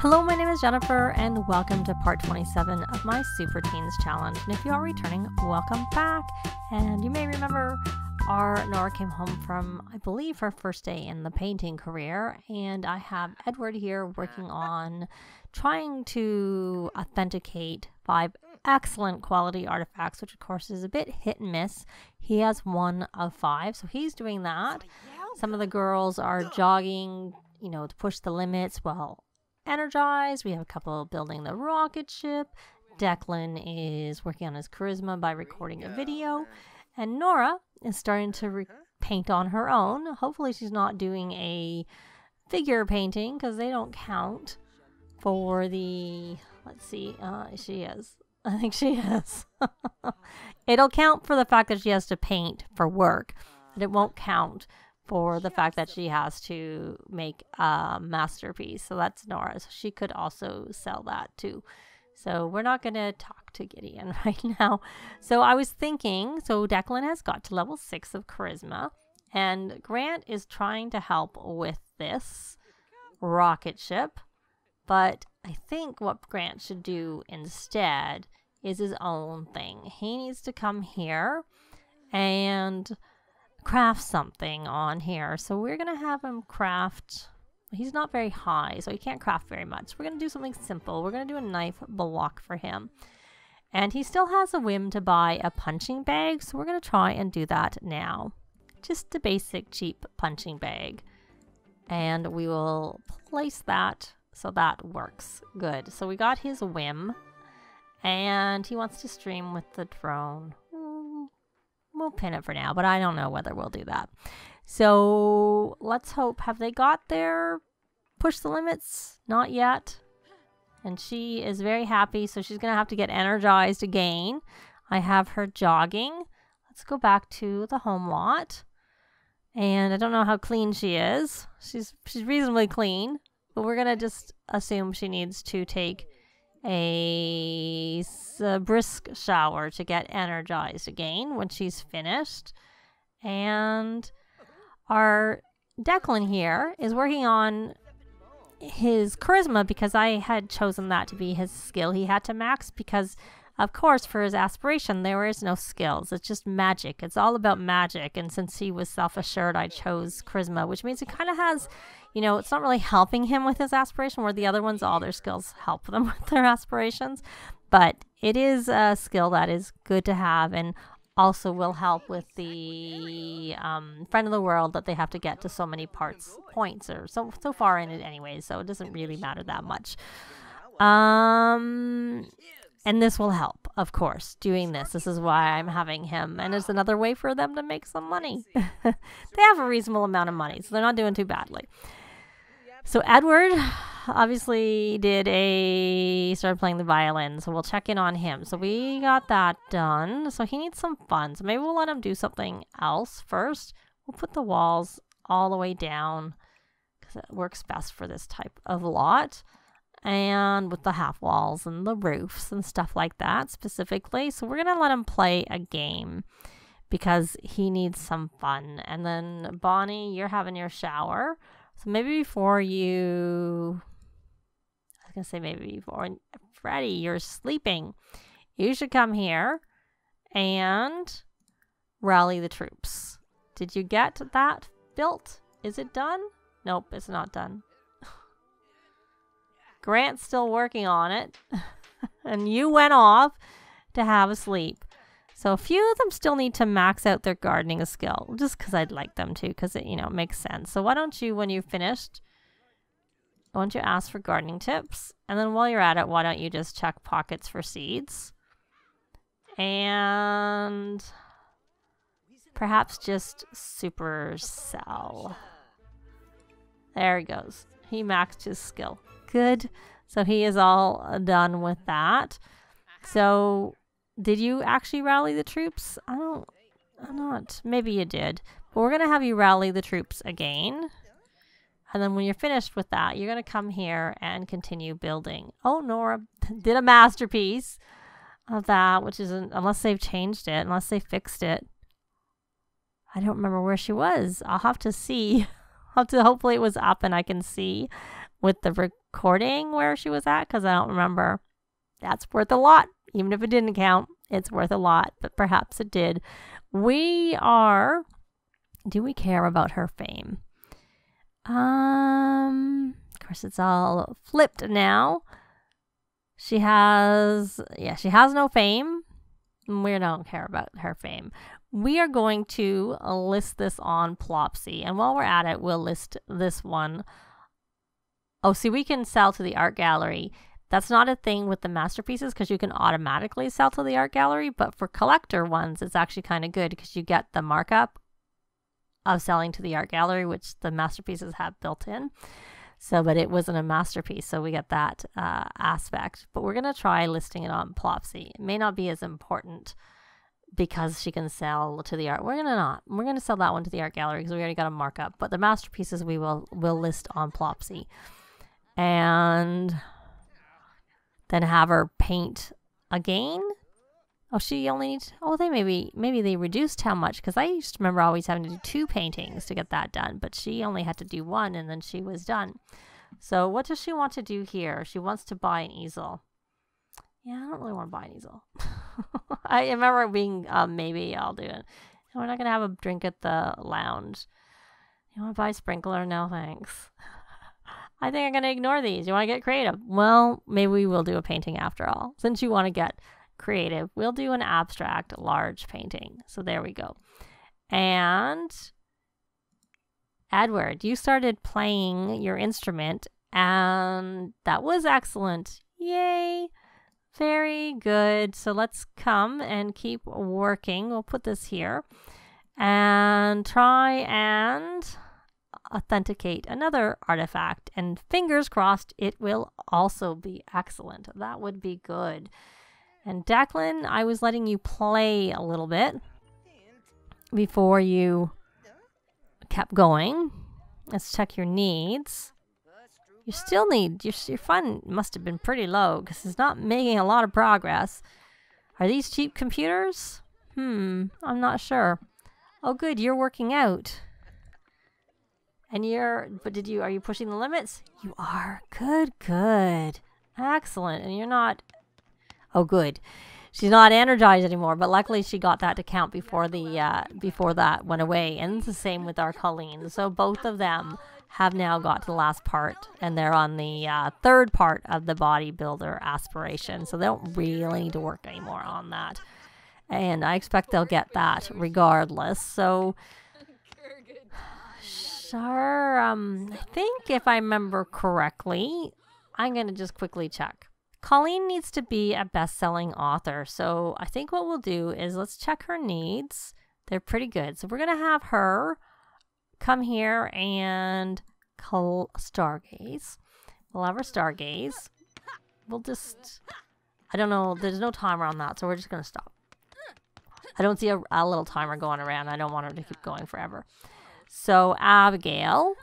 Hello, my name is Jennifer, and welcome to part 27 of my Super Teens Challenge. And if you are returning, welcome back. And you may remember our Norah came home from, I believe, her first day in the painting career. And I have Edward here working on trying to authenticate 5 excellent quality artifacts, which of course is a bit hit and miss. He has 1 of 5, so he's doing that. Some of the girls are jogging, to push the limits. Well, energized. We have a couple building the rocket ship. Declan is working on his charisma by recording a video. And Norah is starting to paint on her own. Hopefully she's not doing a figure painting because they don't count for the... Let's see. She is. I think she is. It'll count for the fact that she has to paint for work. But it won't count for the fact that she has to make a masterpiece. So that's Norah. So she could also sell that too. So we're not going to talk to Gideon right now. So I was thinking, so Declan has got to level 6 of charisma. And Grant is trying to help with this rocket ship. But I think what Grant should do instead is his own thing. He needs to come here and craft something on here. So we're going to have him craft... He's not very high, so he can't craft very much. We're going to do something simple. We're going to do a knife block for him. And he still has a whim to buy a punching bag, so we're going to try and do that now. Just a basic cheap punching bag. And we will place that so that works good. So we got his whim. And he wants to stream with the drone. We'll pin it for now, but I don't know whether we'll do that. So let's hope. Have they got their push the limits? Not yet. And she is very happy, so she's going to have to get energized again. I have her jogging. Let's go back to the home lot. And I don't know how clean she is. She's reasonably clean, but we're going to just assume she needs to take a brisk shower to get energized again when she's finished. And our Declan here is working on his charisma because I had chosen that to be his skill he had to max because, of course, for his aspiration, there is no skills. It's just magic. It's all about magic. And since he was self-assured, I chose charisma, which means it kind of has... it's not really helping him with his aspiration, where the other ones, all their skills help them with their aspirations. But it is a skill that is good to have and also will help with the friend of the world that they have to get to so many points, or so far in it anyway, so it doesn't really matter that much. And this will help, of course, doing this. This is why I'm having him. And it's another way for them to make some money. They have a reasonable amount of money, so they're not doing too badly. So Edward obviously started playing the violin, so we'll check in on him. So we got that done. So he needs some fun. So maybe we'll let him do something else first. We'll put the walls all the way down because it works best for this type of lot. And with the half walls and the roofs and stuff like that specifically. So we're going to let him play a game because he needs some fun. And then Bonnie, you're having your shower. So maybe before you... I was going to say maybe before... Freddie, you're sleeping. You should come here and rally the troops. Did you get that built? Is it done? Nope, it's not done. Grant's still working on it. And you went off to have a sleep. So a few of them still need to max out their gardening skill. Just because I'd like them to. Because it, makes sense. So why don't you, when you've finished, why don't you ask for gardening tips? And then while you're at it, why don't you just check pockets for seeds? And perhaps just supercell. There he goes. He maxed his skill. Good. So he is all done with that. So did you actually rally the troops? I'm not. Maybe you did. But we're going to have you rally the troops again. And then when you're finished with that, you're going to come here and continue building. Oh, Norah did a masterpiece of that, which isn't, unless they've changed it, unless they fixed it. I don't remember where she was. I'll have to see. Hopefully it was up and I can see with the recording where she was at because I don't remember. That's worth a lot. Even if it didn't count, it's worth a lot, but perhaps it did. Do we care about her fame? Of course, it's all flipped now. She has no fame. We don't care about her fame. We are going to list this on Plopsy, and while we're at it, we'll list this one. Oh, see, we can sell to the art gallery. That's not a thing with the masterpieces because you can automatically sell to the art gallery, but for collector ones, it's actually kind of good because you get the markup of selling to the art gallery, which the masterpieces have built in. So, but it wasn't a masterpiece, so we get that aspect. But we're going to try listing it on Plopsy. It may not be as important because she can sell to the art. We're going to sell that one to the art gallery because we already got a markup. But the masterpieces we'll list on Plopsy. And then have her paint again. Oh, she only needs, maybe they reduced how much, because I used to remember always having to do 2 paintings to get that done, but she only had to do 1 and then she was done. So what does she want to do here? She wants to buy an easel. Yeah, I don't really want to buy an easel. I remember being, maybe I'll do it. We're not going to have a drink at the lounge. You want to buy a sprinkler? No, thanks. I think I'm going to ignore these. You want to get creative? Well, maybe we will do a painting after all. Since you want to get creative, we'll do an abstract large painting. So there we go. And Edward, you started playing your instrument and that was excellent. Yay! Very good. So let's come and keep working. We'll put this here and try and authenticate another artifact, and fingers crossed it will also be excellent. That would be good. And Declan, I was letting you play a little bit before you kept going. Let's check your needs. You still need, your fun must have been pretty low because it's not making a lot of progress. Are these cheap computers? I'm not sure. Oh good, you're working out. And are you pushing the limits? You are. Good. Excellent. And you're not, oh good. She's not energized anymore, but luckily she got that to count before that went away. And it's the same with our Colleen. So both of them have now got to the last part, and they're on the 3rd part of the bodybuilder aspiration. So they don't really need to work anymore on that. And I expect they'll get that regardless. So sure, I think if I remember correctly, I'm going to just quickly check. Colleen needs to be a best-selling author. So I think what we'll do is let's check her needs. They're pretty good. So we're going to have her come here and stargaze. We'll have her stargaze. We'll just, I don't know, there's no timer on that, so we're just going to stop. I don't see a little timer going around. I don't want her to keep going forever. So Abigail,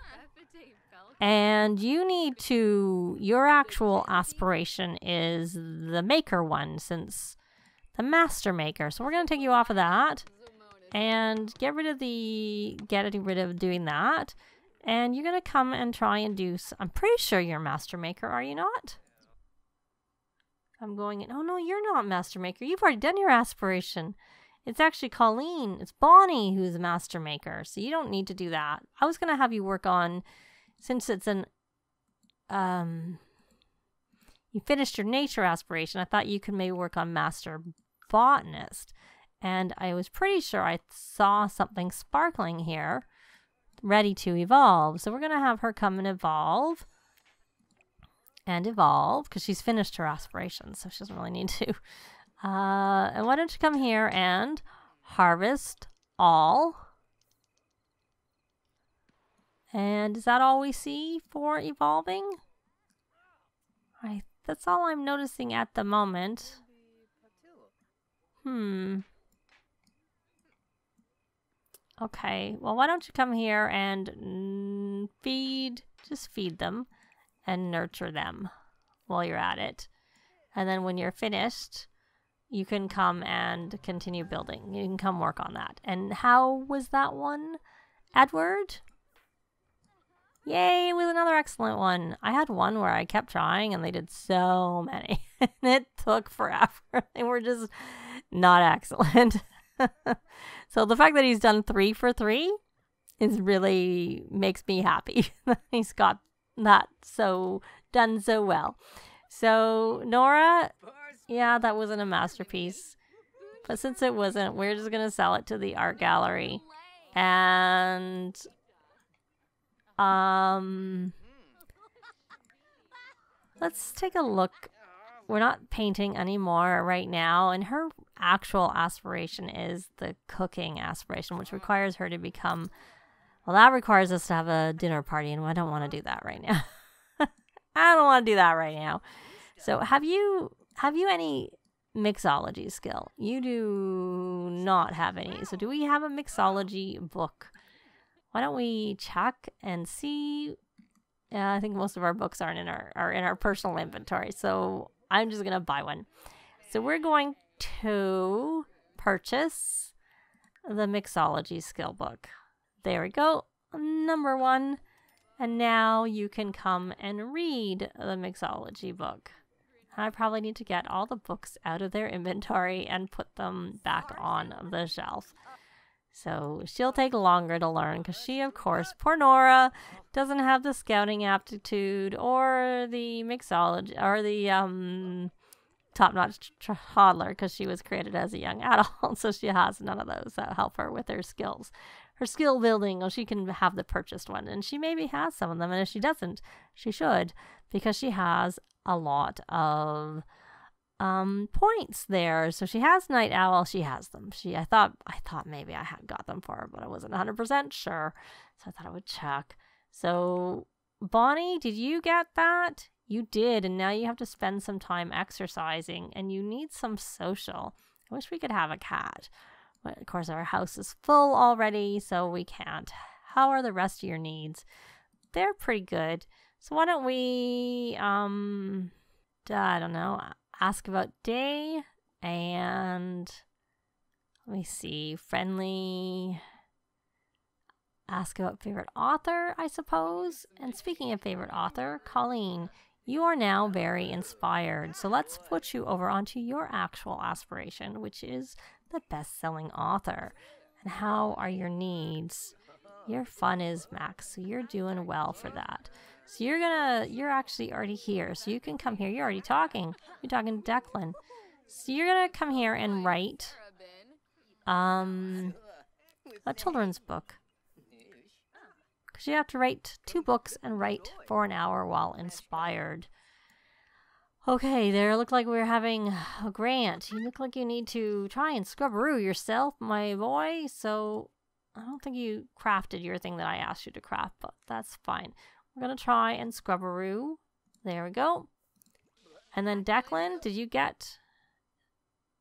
and you need to, your actual aspiration is the maker one, since the master maker. So we're going to take you off of that and get rid of doing that. And you're going to come and try and do, I'm pretty sure you're master maker, are you not? I'm going in, oh no, you're not master maker. You've already done your aspiration. It's actually Colleen. It's Bonnie who's a master maker. So you don't need to do that. I was going to have you work on, since it's an, you finished your nature aspiration, I thought you could maybe work on master botanist. And I was pretty sure I saw something sparkling here, ready to evolve. So we're going to have her come and evolve, because she's finished her aspiration. So she doesn't really need to. And why don't you come here and harvest all. And is that all we see for evolving? That's all I'm noticing at the moment. Okay, well, why don't you come here and just feed them and nurture them while you're at it. And then when you're finished, you can come and continue building. You can come work on that. And how was that one, Edward? Yay, it was another excellent one. I had one where I kept trying and they did so many. And it took forever. They were just not excellent. So the fact that he's done 3 for 3 is really makes me happy. He's got that done so well. So Norah, yeah, that wasn't a masterpiece. But since it wasn't, we're just going to sell it to the art gallery. And let's take a look. We're not painting anymore right now, and her actual aspiration is the cooking aspiration, which requires her to become, well, that requires us to have a dinner party, and I don't want to do that right now. I don't want to do that right now. So have you any mixology skill? You do not have any. So do we have a mixology book? Why don't we check and see? I think most of our books are in our personal inventory, so I'm just gonna buy one. So we're going to purchase the mixology skill book. There we go, number 1. And now you can come and read the mixology book. I probably need to get all the books out of their inventory and put them back on the shelf. So she'll take longer to learn because she, of course, poor Norah, doesn't have the scouting aptitude or the mixology or the top-notch toddler because she was created as a young adult. So she has none of those that help her with her skills. Her skill building, she can have the purchased one. And she maybe has some of them. And if she doesn't, she should, because she has a lot of points there. So she has Night Owl. She has them. I thought maybe I had got them for her, but I wasn't 100% sure. So I thought I would check. So Bonnie, did you get that? You did. And now you have to spend some time exercising and you need some social. I wish we could have a cat. But of course our house is full already, so we can't. How are the rest of your needs? They're pretty good. So why don't we, I don't know, ask about day and let me see, friendly, ask about favorite author, I suppose. And speaking of favorite author, Colleen, you are now very inspired. So let's put you over onto your actual aspiration, which is the best-selling author. And how are your needs? Your fun is max, so you're doing well for that. So you're actually already here, so you can come here. You're already talking. You're talking to Declan. So you're gonna come here and write a children's book. Because you have to write 2 books and write for an hour while inspired. Okay, there look like we're having a Grant. You look like you need to try and scrubberoo yourself, my boy. So I don't think you crafted your thing that I asked you to craft, but that's fine. We're going to try and scrubberoo. There we go. And then Declan, did you get...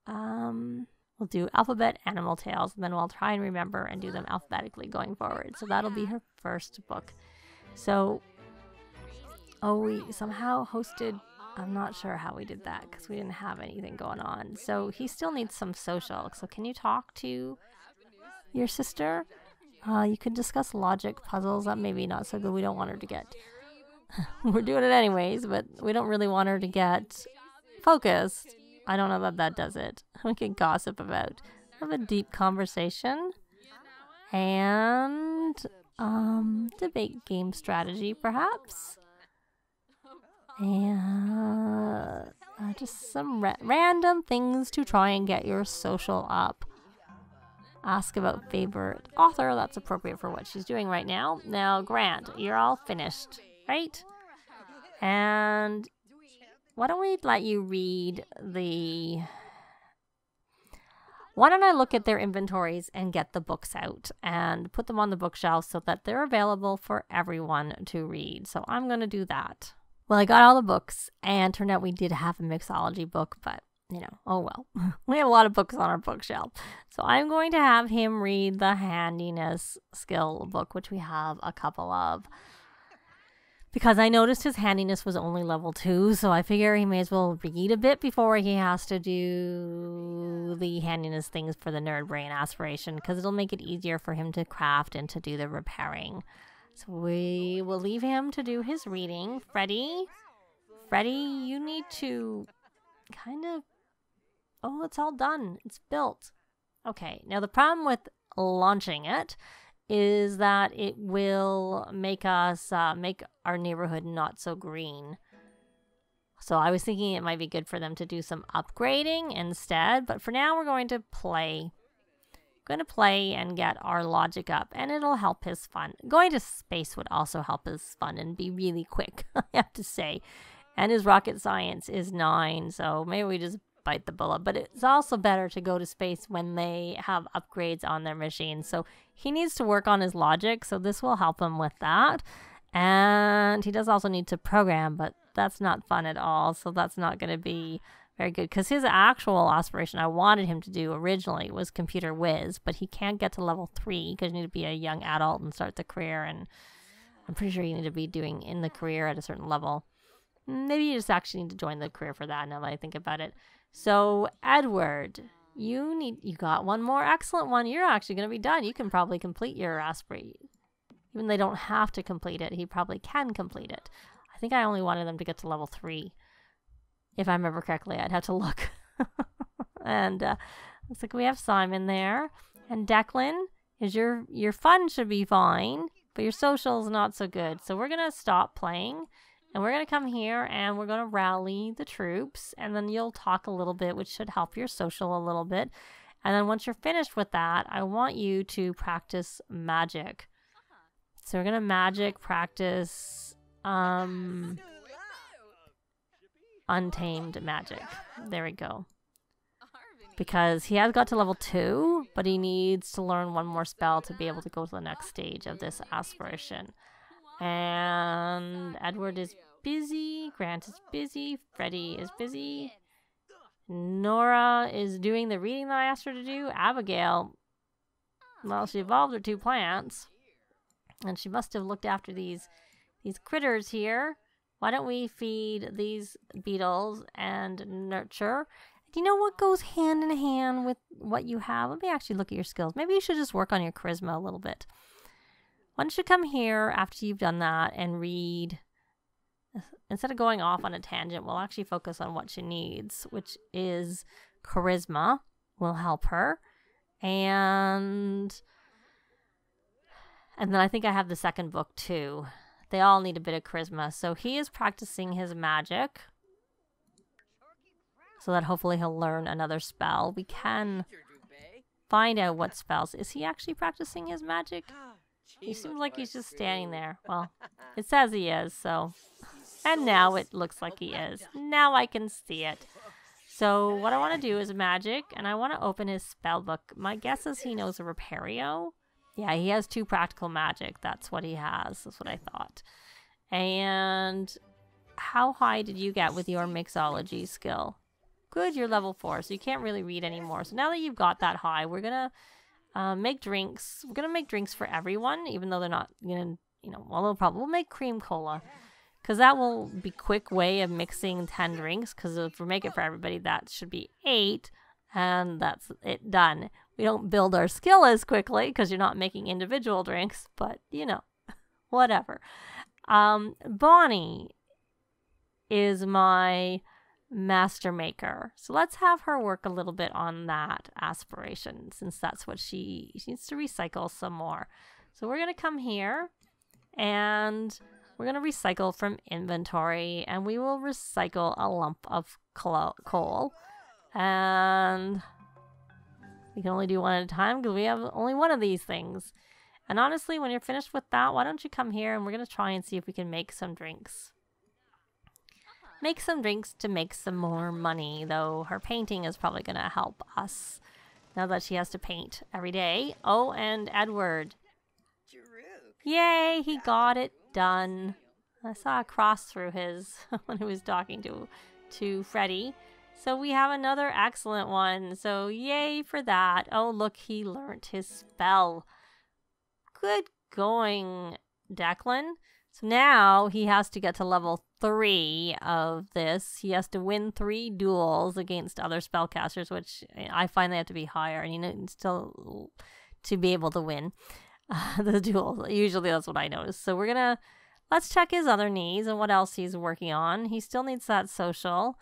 We'll do alphabet, animal tales, and then we'll try and remember and do them alphabetically going forward. So that'll be her first book. So, we somehow hosted... I'm not sure how we did that because we didn't have anything going on. So he still needs some social. So can you talk to your sister? You could discuss logic puzzles. That may be not so good. We don't want her to get... We're doing it anyways, but we don't really want her to get focused. I don't know that does it. We can gossip about. Have a deep conversation. And debate game strategy, perhaps. And just some random things to try and get your social up. Ask about favorite author. That's appropriate for what she's doing right now. Now, Grant, you're all finished, right? And why don't we let you read the... Why don't I look at their inventories and get the books out and put them on the bookshelf so that they're available for everyone to read. So I'm going to do that. Well, I got all the books, and turned out we did have a mixology book, but, you know, oh well. We have a lot of books on our bookshelf. So I'm going to have him read the handiness skill book, which we have a couple of. Because I noticed his handiness was only level 2, so I figure he may as well read a bit before he has to do the handiness things for the nerd brain aspiration, because it'll make it easier for him to craft and to do the repairing. So we will leave him to do his reading. Freddie, you need to kind of... Oh, it's all done. It's built. Okay, now the problem with launching it is that it will make us make our neighborhood not so green. So I was thinking it might be good for them to do some upgrading instead, but for now we're going to play. Going to play and get our logic up, and it'll help his fun. Going to space would also help his fun and be really quick, I have to say. And his rocket science is 9, so maybe we just bite the bullet. But it's also better to go to space when they have upgrades on their machines. So he needs to work on his logic, so this will help him with that. And he does also need to program, but that's not fun at all, so that's not going to be very good. Because his actual aspiration I wanted him to do originally was computer whiz, but he can't get to level 3 because you need to be a young adult and start the career, and I'm pretty sure you need to be doing in the career at a certain level. Maybe you just actually need to join the career for that now that I think about it. So Edward, you got one more excellent one. You're actually going to be done. You can probably complete your aspiration. Even they don't have to complete it, he probably can complete it. I think I only wanted them to get to level 3. If I remember correctly, I'd have to look. And looks like we have Simon there. And Declan, is your fun should be fine, but your social is not so good. So we're going to stop playing, and we're going to come here, and we're going to rally the troops, and then you'll talk a little bit, which should help your social a little bit. And then once you're finished with that, I want you to practice magic. So we're going to magic practice untamed magic. There we go. Because he has got to level 2, but he needs to learn one more spell to be able to go to the next stage of this aspiration. And Edward is busy. Grant is busy. Freddie is busy. Norah is doing the reading that I asked her to do. Abigail, well, she evolved her 2 plants. And she must have looked after these critters here. Why don't we feed these beetles and nurture? Do you know what goes hand in hand with what you have? Let me actually look at your skills. Maybe you should just work on your charisma a little bit. Why don't you come here after you've done that and read? Instead of going off on a tangent, we'll actually focus on what she needs, which is charisma will help her. And then I think I have the second book too. They all need a bit of charisma. So he is practicing his magic, so that hopefully he'll learn another spell. We can find out what spells. Is he actually practicing his magic? He seems like he's just standing there. Well, it says he is, so. And now it looks like he is. Now I can see it. So what I want to do is magic, and I want to open his spell book. My guess is he knows a Repario. Yeah, he has 2 practical magic. That's what he has. That's what I thought. And how high did you get with your mixology skill? Good, you're level 4, so you can't really read anymore. So now that you've got that high, we're going to make drinks. We're going to make drinks for everyone, even though they're not going to, well, we'll make cream cola. Because that will be a quick way of mixing 10 drinks. Because if we make it for everybody, that should be 8. And that's it done. We don't build our skill as quickly because you're not making individual drinks, but whatever. Bonnie is my master maker. So let's have her work a little bit on that aspiration, since that's what she needs to recycle some more. So we're going to come here and we're going to recycle from inventory, and we will recycle a lump of coal. And we can only do one at a time because we have only one of these things. And honestly, when you're finished with that, why don't you come here and we're going to try and see if we can make some drinks. Make some drinks to make some more money, though her painting is probably going to help us now that she has to paint every day. Oh, and Edward. Yay, he got it done. I saw a cross through his when he was talking to Freddie. So we have another excellent one. So yay for that. Oh, look, he learnt his spell. Good going, Declan. So now he has to get to level 3 of this. He has to win 3 duels against other spellcasters, which I find they have to be higher, and he needs still to be able to win. the dual. Usually that's what I notice. So we're gonna, let's check his other needs and what else he's working on. He still needs that social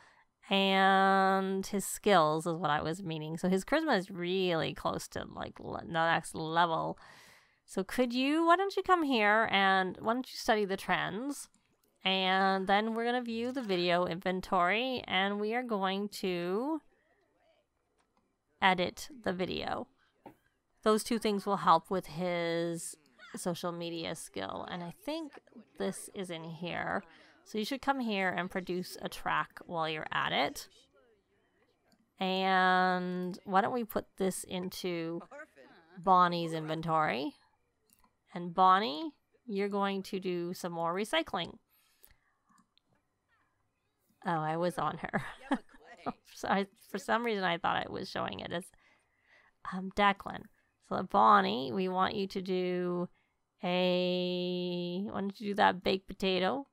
and his skills is what I was meaning. So his charisma is really close to like the next level. So why don't you come here and why don't you study the trends? And then we're going to view the video inventory and we are going to edit the video. Those two things will help with his social media skill. And I think this is in here. So you should come here and produce a track while you're at it. And why don't we put this into Bonnie's inventory? And Bonnie, you're going to do some more recycling. Oh, I was on her. So for some reason, I thought I was showing it as Declan. So Bonnie, we want you to do why don't you do that baked potato?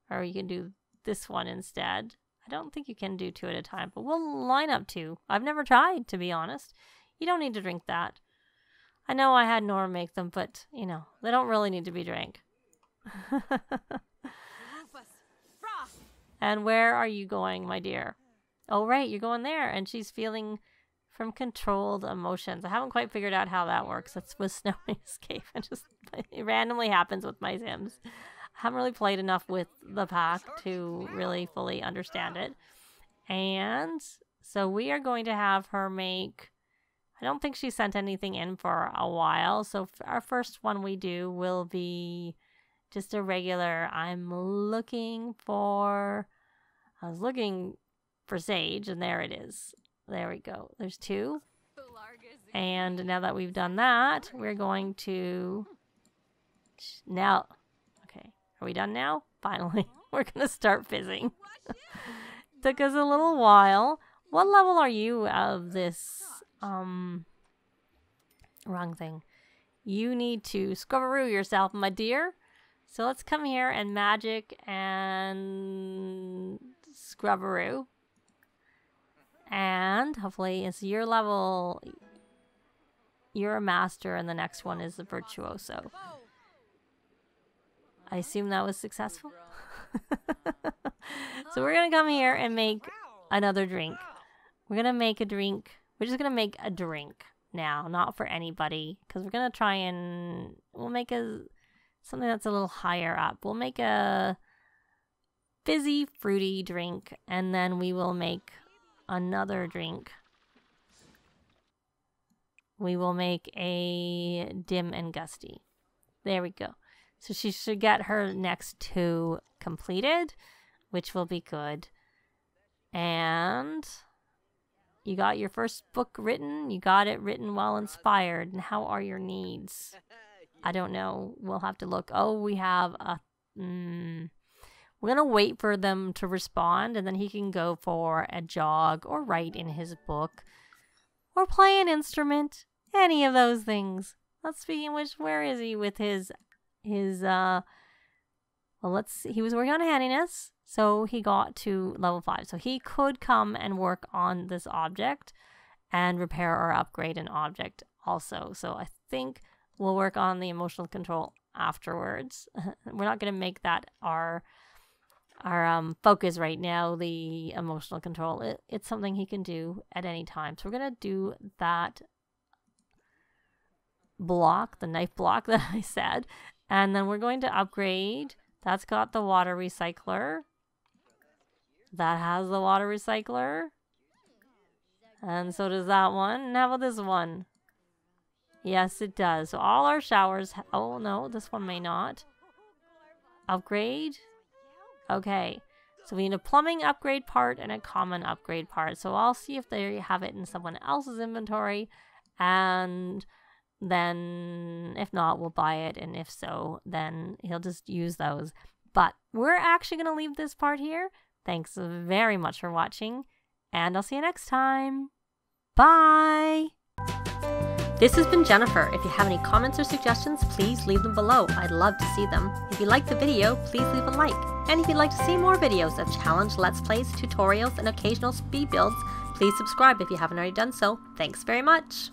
Or you can do this one instead. I don't think you can do two at a time, but we'll line up two. I've never tried, to be honest. You don't need to drink that. I know I had Norah make them, but, you know, they don't really need to be drank. And where are you going, my dear? Oh, right, you're going there. And she's feeling from controlled emotions. I haven't quite figured out how that works. That's with Snow Escape. It randomly happens with my Sims. I haven't really played enough with the pack to really fully understand it. And so we are going to have her make, I don't think she sent anything in for a while. So our first one we do will be just a regular, I was looking for Sage, and there it is. There we go. There's two. And now that we've done that, we're going to, now, okay, are we done now? Finally, we're going to start fizzing. Took us a little while. What level are you of this, wrong thing. You need to scrubberoo yourself, my dear. So let's come here and magic and scrubberoo. And hopefully it's your level. You're a master and the next one is the virtuoso. I assume that was successful. So we're going to come here and make another drink. We're going to make a drink. We're just going to make a drink now, not for anybody. Because we're going to try and, we'll make something that's a little higher up. We'll make a fizzy, fruity drink. And then we will make another drink. We will make a dim and gusty. There we go. So she should get her next two completed, which will be good. And you got your first book written. You got it written while inspired. And how are your needs? I don't know. We'll have to look. Oh, we have a... We're going to wait for them to respond, and then he can go for a jog or write in his book or play an instrument. Any of those things. Let's speaking of which, where is he with his well, let's see. He was working on handiness, so he got to level 5. So he could come and work on this object and repair or upgrade an object also. So I think we'll work on the emotional control afterwards. We're not going to make that our focus right now, the emotional control. It's something he can do at any time. So we're going to do that block, the knife block that I said. And then we're going to upgrade. That's got the water recycler. That has the water recycler. And so does that one. And how about this one? Yes, it does. So all our showers... Oh, no, this one may not. Upgrade. Okay. So we need a plumbing upgrade part and a common upgrade part. So I'll see if they have it in someone else's inventory. And then if not, we'll buy it. And if so, then he'll just use those. But we're actually going to leave this part here. Thanks very much for watching. And I'll see you next time. Bye! This has been Jennifer. If you have any comments or suggestions, please leave them below. I'd love to see them. If you liked the video, please leave a like. And if you'd like to see more videos of challenge, let's plays, tutorials, and occasional speed builds, please subscribe if you haven't already done so. Thanks very much.